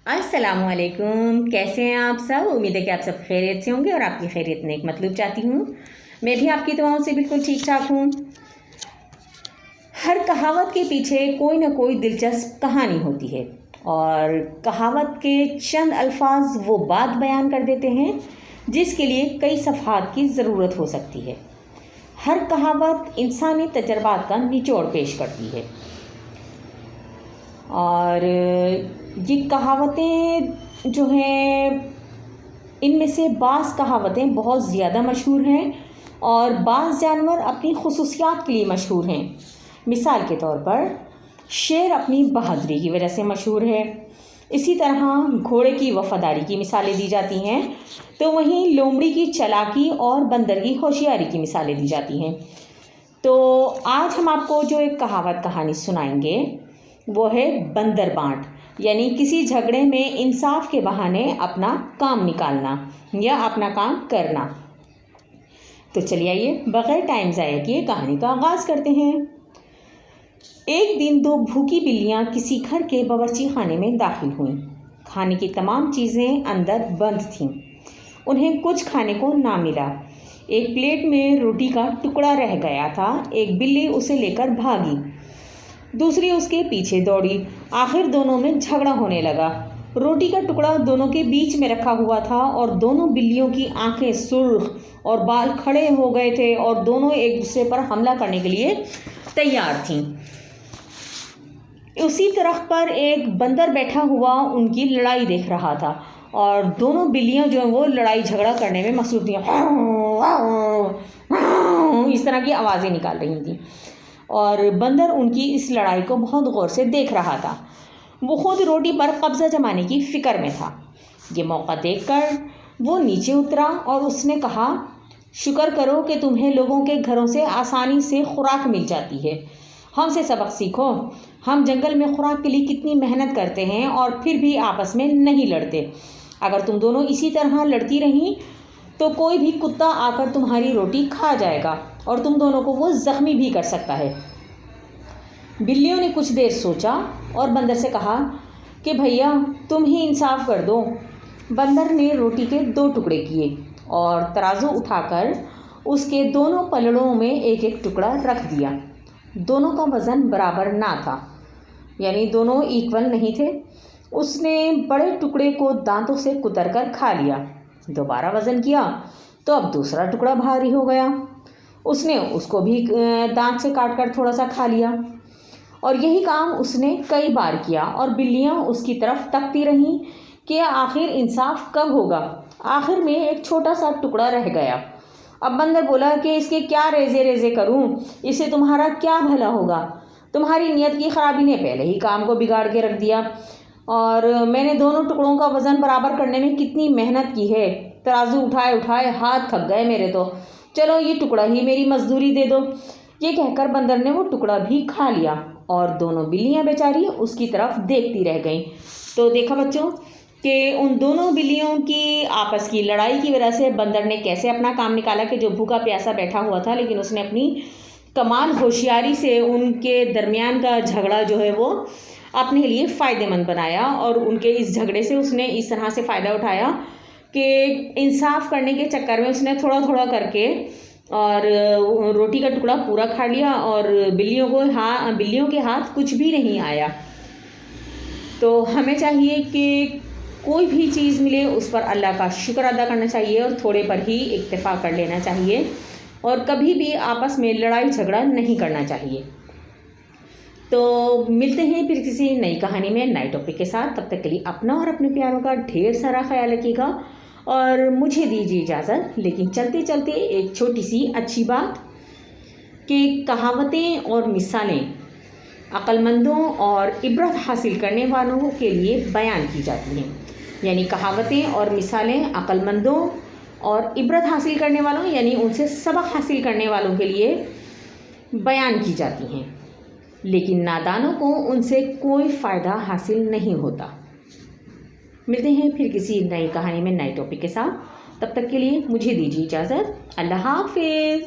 अस्सलाम वालेकुम। कैसे हैं आप सब? उम्मीद है कि आप सब खैरियत से होंगे और आपकी खैरियत नेक मतलूब चाहती हूँ। मैं भी आपकी दुआओं से बिल्कुल ठीक ठाक हूँ। हर कहावत के पीछे कोई ना कोई दिलचस्प कहानी होती है और कहावत के चंद अल्फाज वो बात बयान कर देते हैं जिसके लिए कई सफ़हात की ज़रूरत हो सकती है। हर कहावत इंसानी तजर्बात का निचोड़ पेश करती है और ये कहावतें जो हैं इनमें से बाज़ कहावतें बहुत ज़्यादा मशहूर हैं और बाज़ जानवर अपनी खुसूसियात के लिए मशहूर हैं। मिसाल के तौर पर शेर अपनी बहादुरी की वजह से मशहूर है। इसी तरह घोड़े की वफ़ादारी की मिसालें दी जाती हैं, तो वहीं लोमड़ी की चालाकी और बंदर की होशियारी की मिसालें दी जाती हैं। तो आज हम आपको जो एक कहावत कहानी सुनाएंगे वो है बंदर बांट, यानी किसी झगड़े में इंसाफ के बहाने अपना काम निकालना या अपना काम करना। तो चलिए आइए बगैर टाइम ज़ाया किए कहानी का आगाज़ करते हैं। एक दिन दो भूखी बिल्लियाँ किसी घर के बावर्ची खाने में दाखिल हुईं। खाने की तमाम चीज़ें अंदर बंद थीं। उन्हें कुछ खाने को ना मिला। एक प्लेट में रोटी का टुकड़ा रह गया था। एक बिल्ली उसे लेकर भागी, दूसरी उसके पीछे दौड़ी। आखिर दोनों में झगड़ा होने लगा। रोटी का टुकड़ा दोनों के बीच में रखा हुआ था और दोनों बिल्लियों की आंखें सुर्ख और बाल खड़े हो गए थे और दोनों एक दूसरे पर हमला करने के लिए तैयार थीं। उसी तरह पर एक बंदर बैठा हुआ उनकी लड़ाई देख रहा था और दोनों बिल्लियां जो हैं वो लड़ाई झगड़ा करने में मसरूफ़ थीं। इस तरह की आवाज़ें निकाल रही थीं और बंदर उनकी इस लड़ाई को बहुत गौर से देख रहा था। वो खुद रोटी पर कब्ज़ा जमाने की फ़िक्र में था। ये मौका देखकर वो नीचे उतरा और उसने कहा, शुक्र करो कि तुम्हें लोगों के घरों से आसानी से खुराक मिल जाती है। हमसे सबक सीखो। हम जंगल में खुराक के लिए कितनी मेहनत करते हैं और फिर भी आपस में नहीं लड़ते। अगर तुम दोनों इसी तरह लड़ती रहीं तो कोई भी कुत्ता आकर तुम्हारी रोटी खा जाएगा और तुम दोनों को वो ज़ख्मी भी कर सकता है। बिल्लियों ने कुछ देर सोचा और बंदर से कहा कि भैया तुम ही इंसाफ कर दो। बंदर ने रोटी के दो टुकड़े किए और तराजू उठाकर उसके दोनों पलड़ों में एक एक टुकड़ा रख दिया। दोनों का वज़न बराबर ना था, यानी दोनों इक्वल नहीं थे। उसने बड़े टुकड़े को दांतों से कुतर कर खा लिया। दोबारा वज़न किया तो अब दूसरा टुकड़ा भारी हो गया। उसने उसको भी दांत से काट कर थोड़ा सा खा लिया और यही काम उसने कई बार किया और बिल्लियां उसकी तरफ तकती रहीं कि आखिर इंसाफ कब होगा। आखिर में एक छोटा सा टुकड़ा रह गया। अब बंदर बोला कि इसके क्या रेज़े रेज़े करूं, इससे तुम्हारा क्या भला होगा। तुम्हारी नीयत की ख़राबी ने पहले ही काम को बिगाड़ के रख दिया और मैंने दोनों टुकड़ों का वज़न बराबर करने में कितनी मेहनत की है। तराजू उठाए उठाए हाथ थक गए मेरे तो। चलो ये टुकड़ा ही मेरी मजदूरी दे दो। ये कहकर बंदर ने वो टुकड़ा भी खा लिया और दोनों बिल्लियां बेचारी उसकी तरफ देखती रह गईं। तो देखा बच्चों कि उन दोनों बिल्लियों की आपस की लड़ाई की वजह से बंदर ने कैसे अपना काम निकाला कि जो भूखा प्यासा बैठा हुआ था, लेकिन उसने अपनी कमाल होशियारी से उनके दरमियान का झगड़ा जो है वो अपने लिए फ़ायदेमंद बनाया और उनके इस झगड़े से उसने इस तरह से फ़ायदा उठाया कि इंसाफ करने के चक्कर में उसने थोड़ा थोड़ा करके और रोटी का टुकड़ा पूरा खा लिया और बिल्लियों के हाथ कुछ भी नहीं आया। तो हमें चाहिए कि कोई भी चीज़ मिले उस पर अल्लाह का शुक्र अदा करना चाहिए और थोड़े पर ही इक्तफ़ा कर लेना चाहिए और कभी भी आपस में लड़ाई झगड़ा नहीं करना चाहिए। तो मिलते हैं फिर किसी नई कहानी में नए टॉपिक के साथ। तब तक के लिए अपना और अपने प्यारों का ढेर सारा ख्याल रखिएगा और मुझे दीजिए इजाज़त। लेकिन चलते चलते एक छोटी सी अच्छी बात कि कहावतें और मिसालें अक्लमंदों और इबरत हासिल करने वालों के लिए बयान की जाती हैं। यानी कहावतें और मिसालें अक्लमंदों और इबरत हासिल करने वालों यानी उनसे सबक हासिल करने वालों के लिए बयान की जाती हैं, लेकिन नादानों को उनसे कोई फ़ायदा हासिल नहीं होता। मिलते हैं फिर किसी नई कहानी में नए टॉपिक के साथ। तब तक के लिए मुझे दीजिए इजाज़त। अल्लाह हाफ़िज़।